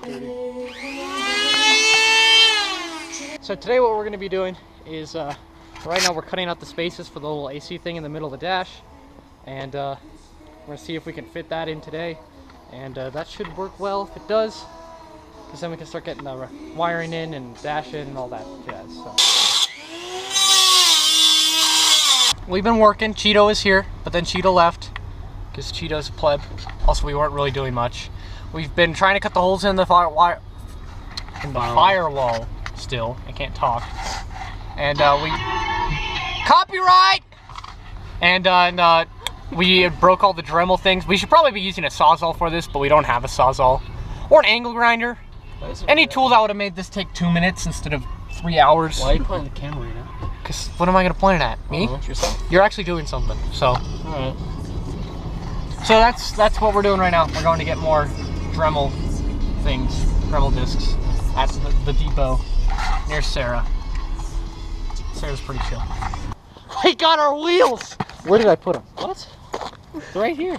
So today what we're going to be doing is, right now we're cutting out the spaces for the little AC thing in the middle of the dash, and we're going to see if we can fit that in today, and that should work well if it does, because then we can start getting the wiring in and dash in and all that jazz. So. We've been working. Cheeto is here, but then Cheeto left because Cheeto's a pleb. Also, we weren't really doing much. We've been trying to cut the holes in the firewall still. I can't talk. And we copyright. And we broke all the Dremel things. We should probably be using a Sawzall for this, but we don't have a Sawzall or an angle grinder. Any tool that would have made this take 2 minutes instead of 3 hours. Why are you pointing the camera right now? Because what am I going to point it at? Me? Yourself. You're actually doing something. So. Alright. So that's what we're doing right now. We're going to get more Dremel things, Dremel discs at the depot near Sarah. Sarah's pretty chill. We got our wheels! Where did I put them? What? They're right here.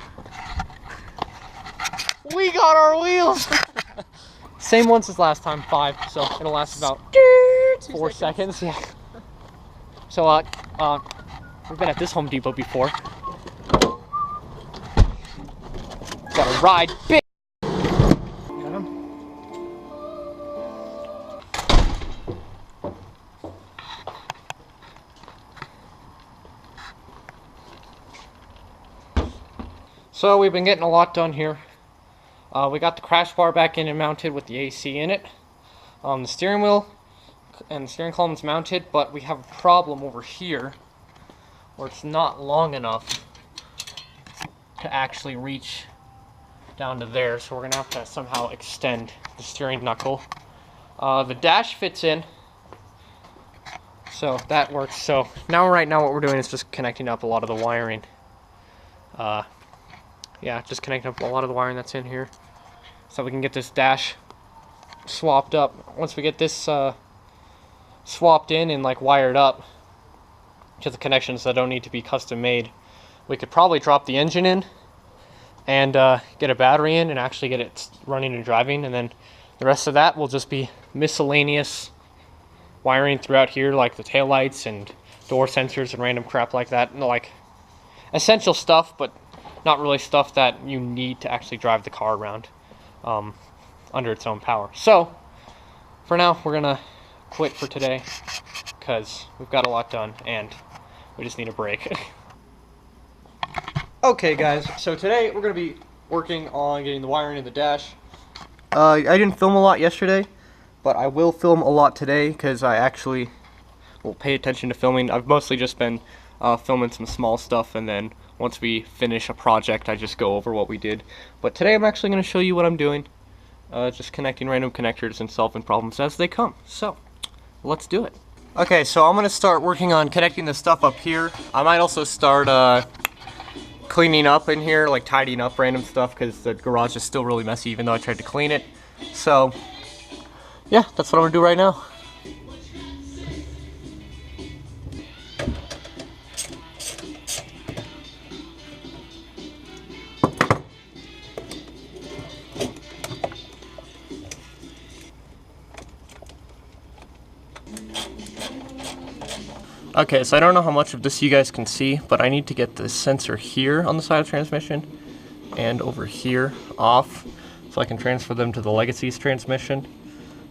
We got our wheels! Same ones as last time, 5, so it'll last about 4 seconds. Yeah. So we've been at this Home Depot before. Gotta ride big. Got him. So we've been getting a lot done here. We got the crash bar back in and mounted with the AC in it. The steering wheel and the steering column is mounted, but we have a problem over here where it's not long enough to actually reach down to there, so we're gonna have to somehow extend the steering knuckle. The dash fits in, so that works. So right now what we're doing is just connecting up a lot of the wiring. Yeah, just connecting up a lot of the wiring that's in here so we can get this dash swapped up. Once we get this swapped in and like wired up to the connections that don't need to be custom made, we could probably drop the engine in and get a battery in and actually get it running and driving, and then the rest of that will just be miscellaneous wiring throughout here, like the taillights and door sensors and random crap like that. Like essential stuff, but not really stuff that you need to actually drive the car around under its own power. So for now we're gonna quit for today because we've got a lot done and we just need a break. Okay guys, so today we're going to be working on getting the wiring in the dash. I didn't film a lot yesterday, but I will film a lot today because I actually will pay attention to filming. I've mostly just been filming some small stuff, and then once we finish a project I just go over what we did. But today I'm actually going to show you what I'm doing, just connecting random connectors and solving problems as they come. So let's do it. Okay, so I'm going to start working on connecting the stuff up here. I might also start cleaning up in here, like tidying up random stuff, because the garage is still really messy even though I tried to clean it. So yeah, that's what I'm gonna do right now. Okay, so I don't know how much of this you guys can see, but I need to get the sensor here on the side of the transmission and over here off so I can transfer them to the Legacy's transmission,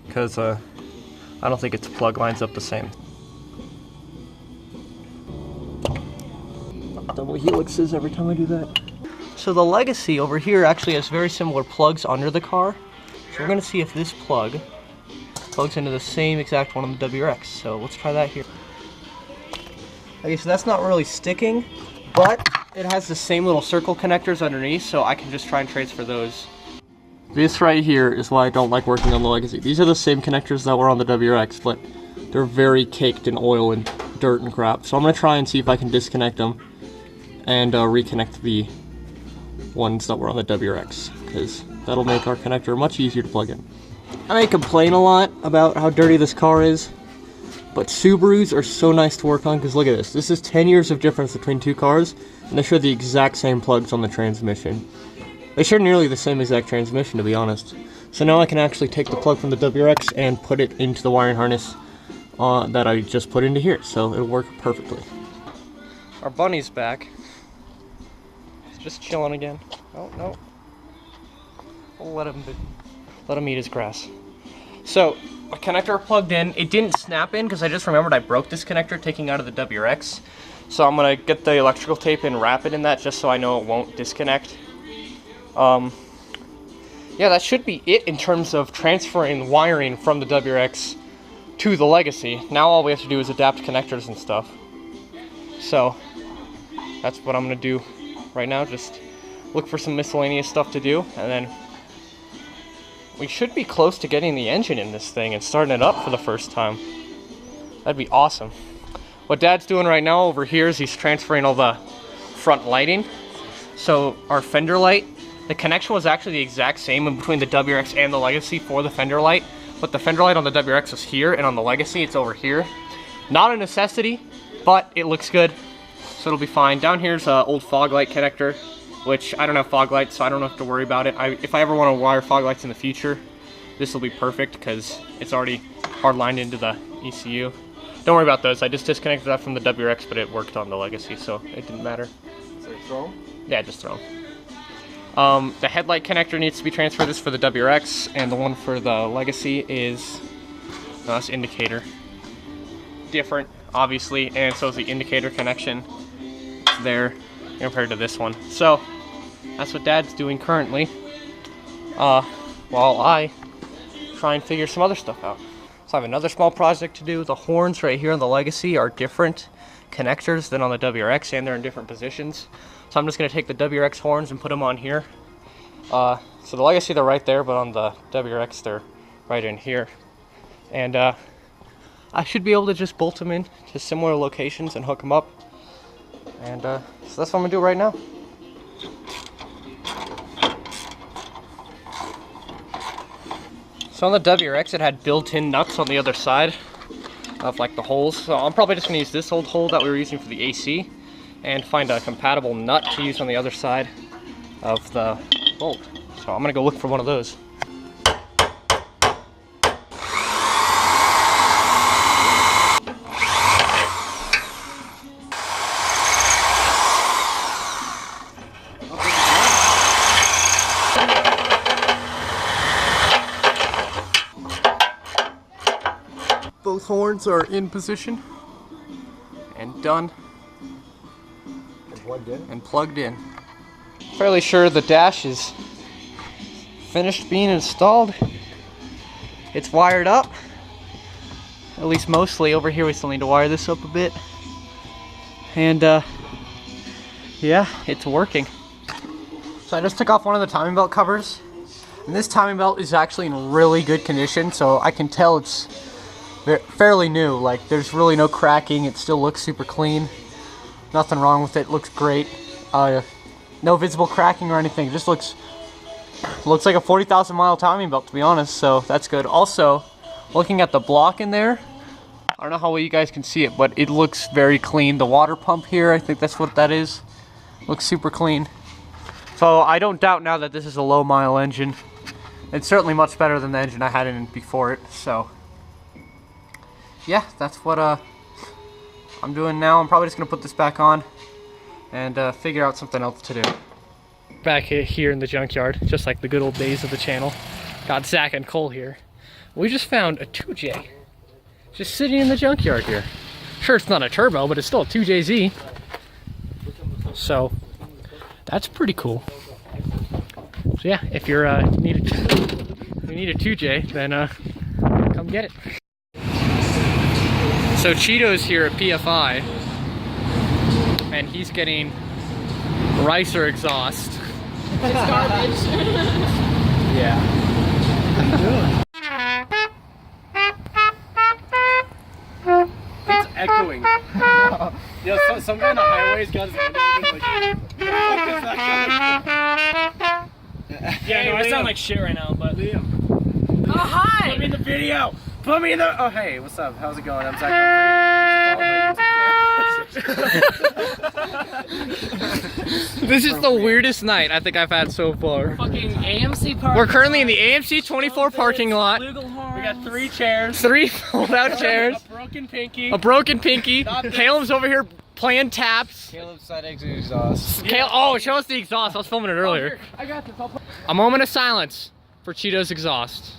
because I don't think its plug lines up the same. Double helixes every time I do that. So the Legacy over here actually has very similar plugs under the car, so we're going to see if this plug plugs into the same exact one on the WRX. So let's try that here. Okay, so that's not really sticking, but it has the same little circle connectors underneath, so I can just try and transfer those. This right here is why I don't like working on the Legacy. These are the same connectors that were on the WRX, but they're very caked in oil and dirt and crap. So I'm going to try and see if I can disconnect them and reconnect the ones that were on the WRX, because that'll make our connector much easier to plug in. I may complain a lot about how dirty this car is, but Subarus are so nice to work on, because look at this. This is 10 years of difference between two cars, and they share the exact same plugs on the transmission. They share nearly the same exact transmission, to be honest. So now I can actually take the plug from the WRX and put it into the wiring harness that I just put into here, so it'll work perfectly. Our bunny's back. He's just chilling again. Oh no. We'll let him eat his grass. So, a connector plugged in. It didn't snap in because I just remembered I broke this connector taking out of the WRX. So I'm gonna get the electrical tape and wrap it in that just so I know it won't disconnect. Yeah, that should be it in terms of transferring wiring from the WRX to the Legacy. Now all we have to do is adapt connectors and stuff. So that's what I'm gonna do right now. Just look for some miscellaneous stuff to do, and then we should be close to getting the engine in this thing and starting it up for the first time. That'd be awesome. What Dad's doing right now over here is he's transferring all the front lighting. So our fender light, the connection was actually the exact same in between the WRX and the Legacy for the fender light, but the fender light on the WRX is here, and on the Legacy it's over here. Not a necessity, but it looks good, so it'll be fine. Down here's an old fog light connector, which I don't have fog lights, so I don't have to worry about it. If I ever want to wire fog lights in the future, this will be perfect because it's already hard lined into the ECU. Don't worry about those. I just disconnected that from the WRX, but it worked on the Legacy, so it didn't matter. So throw them? Yeah, just throw them. The headlight connector needs to be transferred. This for the WRX, and the one for the Legacy is that's indicator. Different, obviously, and so is the indicator connection there compared to this one. So that's what Dad's doing currently, while I try and figure some other stuff out. So I have another small project to do. The horns right here on the Legacy are different connectors than on the WRX, and they're in different positions. So I'm just going to take the WRX horns and put them on here. So the Legacy, they're right there, but on the WRX, they're right in here. And I should be able to just bolt them in to similar locations and hook them up. And so that's what I'm going to do right now. So on the WRX, it had built-in nuts on the other side of like the holes. So I'm probably just going to use this old hole that we were using for the AC and find a compatible nut to use on the other side of the bolt. So I'm going to go look for one of those. Both horns are in position and done and plugged in. Fairly sure the dash is finished being installed. It's wired up, at least mostly. Over here we still need to wire this up a bit, and yeah, it's working. So I just took off one of the timing belt covers, and this timing belt is actually in really good condition, so I can tell it's fairly new. Like, there's really no cracking. It still looks super clean. Nothing wrong with it. Looks great. No visible cracking or anything. It just looks like a 40,000 mile timing belt, to be honest, so that's good. Also, looking at the block in there, I don't know how well you guys can see it, but it looks very clean. The water pump here, I think that's what that is, looks super clean. So I don't doubt now that this is a low mile engine. It's certainly much better than the engine I had in before it, so yeah, that's what I'm doing now. I'm probably just going to put this back on and figure out something else to do. Back here in the junkyard, just like the good old days of the channel. Got Zach and Cole here. We just found a 2J. Just sitting in the junkyard here. Sure, it's not a turbo, but it's still a 2JZ. So, that's pretty cool. So yeah, if you're need a 2J, then come get it. So Cheeto's here at PFI, and he's getting Ricer exhaust. It's garbage. Yeah. What are you doing? It's echoing. Yeah, some guy on the highway's got his hand open, like, Yeah, no, I sound like shit right now, but Liam. oh, hi! Put me in the video! Put me in the... Oh, hey, what's up? How's it going? I'm Zach. This is the weirdest night I think I've had so far. Fucking AMC park. We're currently in the AMC 24 parking lot. We got 3 chairs. 3 fold-out chairs. A broken pinky. A broken pinky. Caleb's over here playing taps. Caleb's side exhaust. Oh, show us the exhaust. I was filming it earlier. I got this. A moment of silence for Cheeto's exhaust.